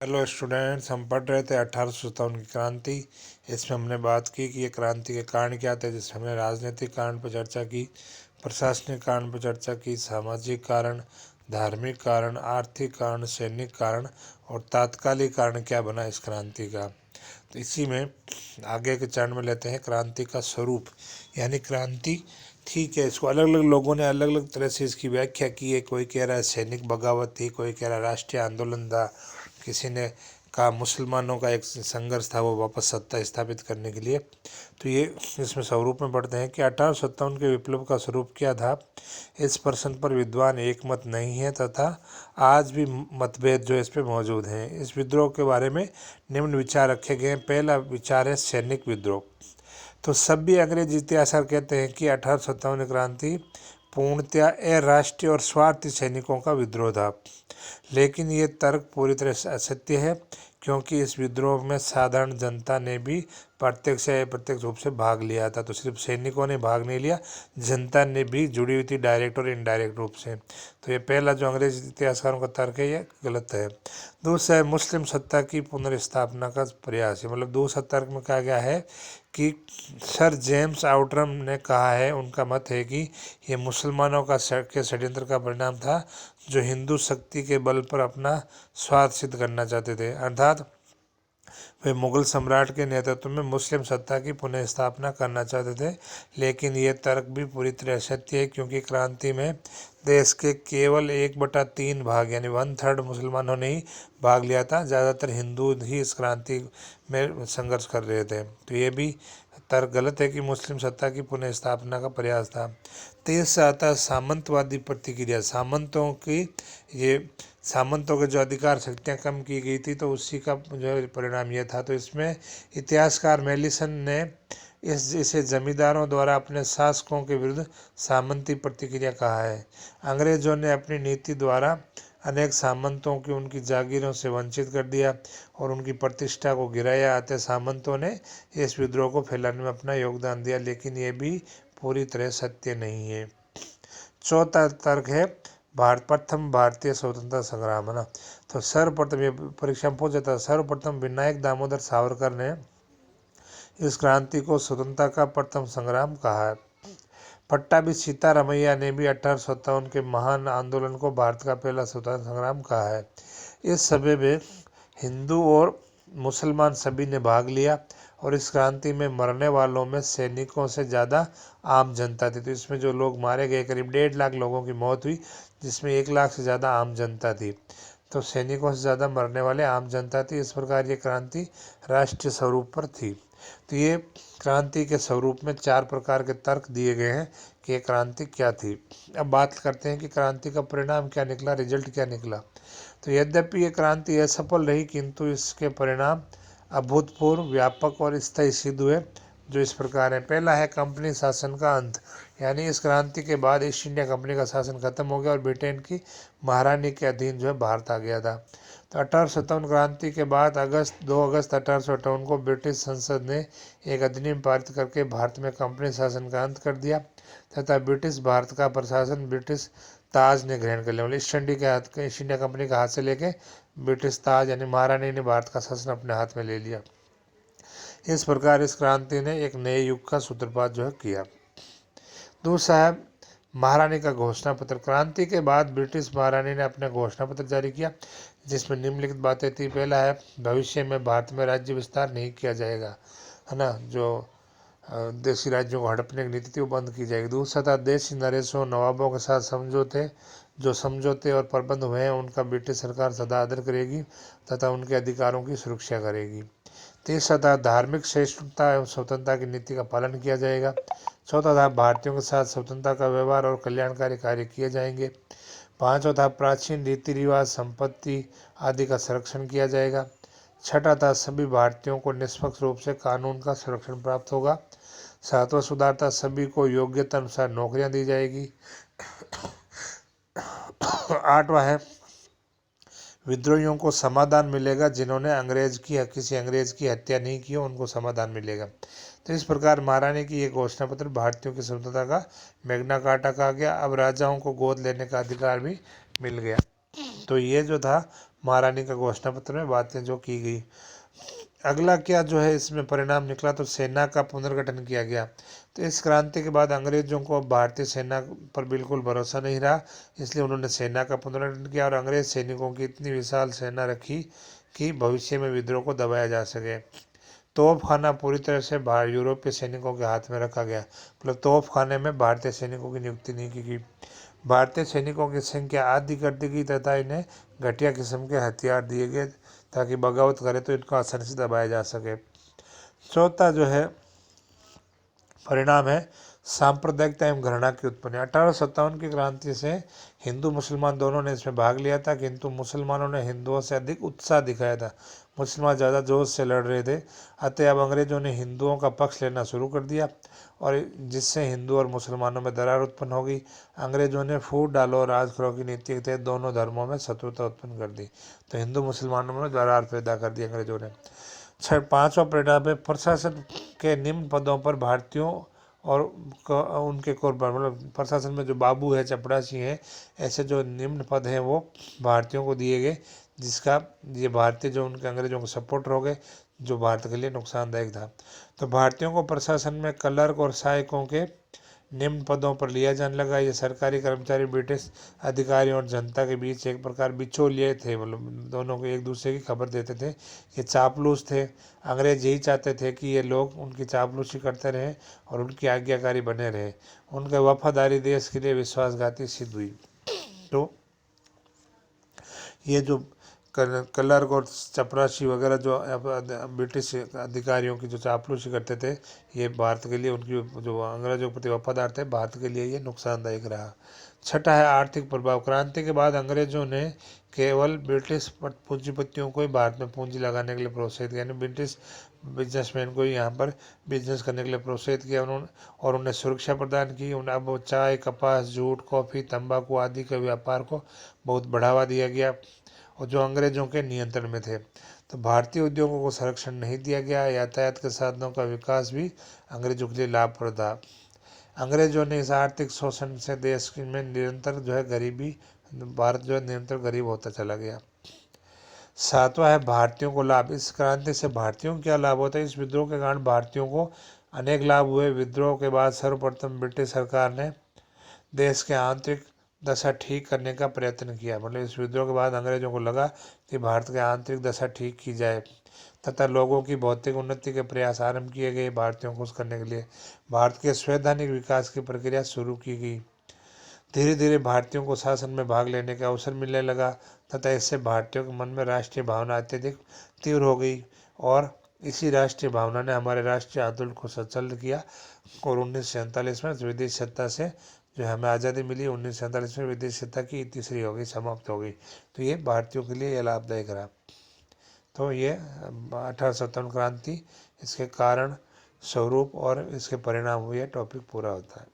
Hello students, हम पढ़ रहे थे 1857 की क्रांति। इसमें हमने बात की कि ये क्रांति के कारण क्या थे, जिसमें हमने राजनीतिक कारण पर चर्चा की, प्रशासनिक कारण पर चर्चा की, सामाजिक कारण, धार्मिक कारण, आर्थिक कारण, सैनिक कारण और तात्कालिक कारण क्या बना इस क्रांति का। तो इसी में आगे के चरण में लेते हैं क्रांति का स्वरूप, यानी क्रांति ठीक है। इसको अलग अलग लोगों ने अलग अलग तरह से इसकी व्याख्या की है। कोई कह रहा है सैनिक बगावत थी, कोई कह रहा है राष्ट्रीय आंदोलन था, किसी ने कहा मुसलमानों का एक संघर्ष था वो वापस सत्ता स्थापित करने के लिए। तो ये इसमें स्वरूप में पढ़ते हैं कि 1857 के विप्लव का स्वरूप क्या था। इस प्रश्न पर विद्वान एक मत नहीं है तथा आज भी मतभेद जो इस पे मौजूद हैं। इस विद्रोह के बारे में निम्न विचार रखे गए हैं। पहला विचार है सैनिक विद्रोह। तो सभी अंग्रेज इतिहासकार कहते हैं कि 1857 क्रांति पूर्णतया अराष्ट्रीय और स्वार्थी सैनिकों का विद्रोह था, लेकिन ये तर्क पूरी तरह से असत्य है, क्योंकि इस विद्रोह में साधारण जनता ने भी प्रत्यक्ष या अप्रत्यक्ष रूप से भाग लिया था। तो सिर्फ सैनिकों ने भाग नहीं लिया, जनता ने भी जुड़ी हुई थी डायरेक्ट और इनडायरेक्ट रूप से। तो ये पहला जो अंग्रेज इतिहासकारों का तर्क है ये गलत है। दूसरा है मुस्लिम सत्ता की पुनर्स्थापना का प्रयास है। मतलब दूसरा तर्क में कहा गया है कि सर जेम्स आउटरम ने कहा है, उनका मत है कि ये मुसलमानों का के षड्यंत्र का परिणाम था, जो हिंदू शक्ति के बल पर अपना स्वार्थ सिद्ध करना चाहते थे। अर्थात वे मुगल सम्राट के नेतृत्व में मुस्लिम सत्ता की पुनः स्थापना करना चाहते थे। लेकिन ये तर्क भी पूरी तरह सत्य है, क्योंकि क्रांति में देश के केवल 1/3 भाग यानी 1/3 मुसलमानों ने ही भाग लिया था। ज़्यादातर हिंदू ही इस क्रांति में संघर्ष कर रहे थे। तो ये भी तर्क गलत है कि मुस्लिम सत्ता की पुनः स्थापना का प्रयास था। तीसरा आता है सामंतवादी प्रतिक्रिया। सामंतों के जो अधिकार शक्तियाँ कम की गई थी, तो उसी का जो परिणाम यह था। तो इसमें इतिहासकार मेलिसन ने इसे जमींदारों द्वारा अपने शासकों के विरुद्ध सामंती प्रतिक्रिया कहा है। अंग्रेजों ने अपनी नीति द्वारा अनेक सामंतों की उनकी जागीरों से वंचित कर दिया और उनकी प्रतिष्ठा को गिराया। अतः सामंतों ने इस विद्रोह को फैलाने में अपना योगदान दिया, लेकिन ये भी पूरी तरह सत्य नहीं है। चौथा तर्क है प्रथम भारतीय स्वतंत्रता संग्राम, है ना। तो सर्वप्रथम, ये परीक्षा में पूछ जाता है, सर्वप्रथम विनायक दामोदर सावरकर ने इस क्रांति को स्वतंत्रता का प्रथम संग्राम कहा है। पट्टाभी सीतारामैया ने भी 1857 के महान आंदोलन को भारत का पहला स्वतंत्रता संग्राम कहा है। इस सभा में हिंदू और मुसलमान सभी ने भाग लिया और इस क्रांति में मरने वालों में सैनिकों से ज़्यादा आम जनता थी। तो इसमें जो लोग मारे गए, करीब 1.5 लाख लोगों की मौत हुई, जिसमें 1 लाख से ज़्यादा आम जनता थी। तो सैनिकों से ज़्यादा मरने वाले आम जनता थी। इस प्रकार ये क्रांति राष्ट्रीय स्वरूप पर थी। तो ये क्रांति के स्वरूप में 4 प्रकार के तर्क दिए गए हैं कि ये क्रांति क्या थी। अब बात करते हैं कि क्रांति का परिणाम क्या निकला, रिजल्ट क्या निकला। तो यद्यपि ये क्रांति असफल रही, किंतु इसके परिणाम अभूतपूर्व, व्यापक और स्थायी सिद्ध हुए, जो इस प्रकार है। पहला है कंपनी शासन का अंत, यानी इस क्रांति के बाद ईस्ट इंडिया कंपनी का शासन खत्म हो गया और ब्रिटेन की महारानी के अधीन जो है भारत आ गया था। तो 1857 क्रांति के बाद 2 अगस्त 1858 को ब्रिटिश संसद ने एक अधिनियम पारित करके भारत में कंपनी शासन का अंत कर दिया तथा ब्रिटिश भारत का प्रशासन ब्रिटिश ताज ने ग्रहण कर लिया। मतलब ईस्ट इंडिया कंपनी का हाथ से लेके ब्रिटिश ताज यानी महारानी ने भारत का शासन अपने हाथ में ले लिया। इस प्रकार इस क्रांति ने एक नए युग का सूत्रपात जो है किया। दूसरा है महारानी का घोषणा पत्र। क्रांति के बाद ब्रिटिश महारानी ने अपना घोषणा पत्र जारी किया, जिसमें निम्नलिखित बातें थी। पहला है भविष्य में भारत में राज्य विस्तार नहीं किया जाएगा, है ना। जो देशी राज्यों को हड़पने की नीति थी वो बंद की जाएगी। दूसरा था देशी नरेशों नवाबों के साथ समझौते और प्रबंध हुए हैं, उनका ब्रिटिश सरकार सदा आदर करेगी तथा उनके अधिकारों की सुरक्षा करेगी। तीसरा था धार्मिक सहिष्णुता एवं स्वतंत्रता की नीति का पालन किया जाएगा। चौथा था भारतीयों के साथ स्वतंत्रता का व्यवहार और कल्याणकारी कार्य किए जाएंगे। पांचवा था प्राचीन रीति रिवाज, संपत्ति आदि का संरक्षण किया जाएगा। छठा था सभी भारतीयों को निष्पक्ष रूप से कानून का संरक्षण प्राप्त होगा। सातवां सुधार था सभी को योग्यता अनुसार नौकरियां दी जाएगी। आठवां है विद्रोहियों को समाधान मिलेगा, जिन्होंने किसी अंग्रेज की हत्या नहीं की हो, उनको समाधान मिलेगा। तो इस प्रकार महारानी की ये घोषणा पत्र भारतीयों की स्वतंत्रता का मैग्ना कार्टा कहा गया। अब राजाओं को गोद लेने का अधिकार भी मिल गया। तो ये जो था महारानी का घोषणा पत्र में बातें जो की गई। अगला क्या जो है इसमें परिणाम निकला, तो सेना का पुनर्गठन किया गया। तो इस क्रांति के बाद अंग्रेजों को भारतीय सेना पर बिल्कुल भरोसा नहीं रहा, इसलिए उन्होंने सेना का पुनर्गठन किया और अंग्रेज सैनिकों की इतनी विशाल सेना रखी कि भविष्य में विद्रोह को दबाया जा सके। तोप खाना पूरी तरह से यूरोपीय सैनिकों के हाथ में रखा गया, मतलब तोप खाने में भारतीय सैनिकों की नियुक्ति नहीं की गई। भारतीय सैनिकों की संख्या आधी कर दी गई तथा इन्हें घटिया किस्म के हथियार दिए गए ताकि बगावत करे तो इनको आसानी से दबाया जा सके। चौथा जो है परिणाम है सांप्रदायिकता एवं घृणा की उत्पत्ति। 1857 की क्रांति से हिंदू मुसलमान दोनों ने इसमें भाग लिया था, किंतु मुसलमानों ने हिंदुओं से अधिक उत्साह दिखाया था। मुसलमान ज़्यादा जोश से लड़ रहे थे, अतः अब अंग्रेजों ने हिंदुओं का पक्ष लेना शुरू कर दिया और जिससे हिंदू और मुसलमानों में दरार उत्पन्न हो गई। अंग्रेजों ने फूट डालो और राज करो की नीति के तहत दोनों धर्मों में शत्रुता उत्पन्न कर दी, तो हिंदू मुसलमानों में दरार पैदा कर दी अंग्रेजों ने। पांचवा परिणाम है प्रशासन के निम्न पदों पर भारतीयों और उनके मतलब प्रशासन में जो बाबू है, चपरासी हैं, ऐसे जो निम्न पद हैं वो भारतीयों को दिए गए, जिसका ये भारतीय जो उनके अंग्रेजों को सपोर्टर हो गए, जो भारत के लिए नुकसानदायक था। तो भारतीयों को प्रशासन में क्लर्क और सहायकों के निम्न पदों पर लिया जाने लगा। ये सरकारी कर्मचारी ब्रिटिश अधिकारियों और जनता के बीच एक प्रकार बिचौलिए थे, मतलब दोनों को एक दूसरे की खबर देते थे। ये चापलूस थे। अंग्रेज यही चाहते थे कि ये लोग उनकी चापलूसी करते रहें और उनकी आज्ञाकारी बने रहे। उनकी वफादारी देश के लिए विश्वासघाती सिद्ध हुई। तो ये जो क्लर्क और चपरासी वगैरह जो ब्रिटिश अधिकारियों की जो चापलूसी करते थे, ये भारत के लिए, उनकी जो अंग्रेजों के प्रति वफादार थे, भारत के लिए ये नुकसानदायक रहा। छठा है आर्थिक प्रभाव। क्रांति के बाद अंग्रेजों ने केवल ब्रिटिश पूंजीपतियों को ही भारत में पूंजी लगाने के लिए प्रोत्साहित किया, यानी ब्रिटिश बिजनेसमैन को यहाँ पर बिजनेस करने के लिए प्रोत्साहित किया उन्होंने, और उन्हें सुरक्षा प्रदान की। उन्हें अब चाय, कपास, जूट, कॉफ़ी, तंबाकू आदि के व्यापार को बहुत बढ़ावा दिया गया और जो अंग्रेजों के नियंत्रण में थे। तो भारतीय उद्योगों को संरक्षण नहीं दिया गया। यातायात के साधनों का विकास भी अंग्रेजों के लिए लाभप्रद था। अंग्रेजों ने इस आर्थिक शोषण से देश में निरंतर जो है गरीबी, भारत जो है निरंतर गरीब होता चला गया। सातवां है भारतीयों को लाभ। इस क्रांति से भारतीयों को क्या लाभ होता है? इस विद्रोह के कारण भारतीयों को अनेक लाभ हुए। विद्रोह के बाद सर्वप्रथम ब्रिटिश सरकार ने देश के आंतरिक दशा ठीक करने का प्रयत्न किया। मतलब इस विद्रोह के बाद अंग्रेजों को लगा कि भारत की आंतरिक दशा ठीक की जाए तथा लोगों की भौतिक उन्नति के प्रयास आरंभ किए गए। भारतीयों को खुश करने के लिए भारत के संवैधानिक विकास की प्रक्रिया शुरू की गई। धीरे धीरे भारतीयों को शासन में भाग लेने का अवसर मिलने लगा तथा इससे भारतीयों के मन में राष्ट्रीय भावना अत्यधिक तीव्र हो गई और इसी राष्ट्रीय भावना ने हमारे राष्ट्रीय आंदोलन को सचल किया और 1947 में विदेश सत्ता से जो हमें आज़ादी मिली, 1947 में विदेश सत्ता की तीसरी हो गई, समाप्त हो गई। तो ये भारतीयों के लिए यह लाभदायक रहा। तो ये 1857 क्रांति, इसके कारण, स्वरूप और इसके परिणाम हुए, टॉपिक पूरा होता है।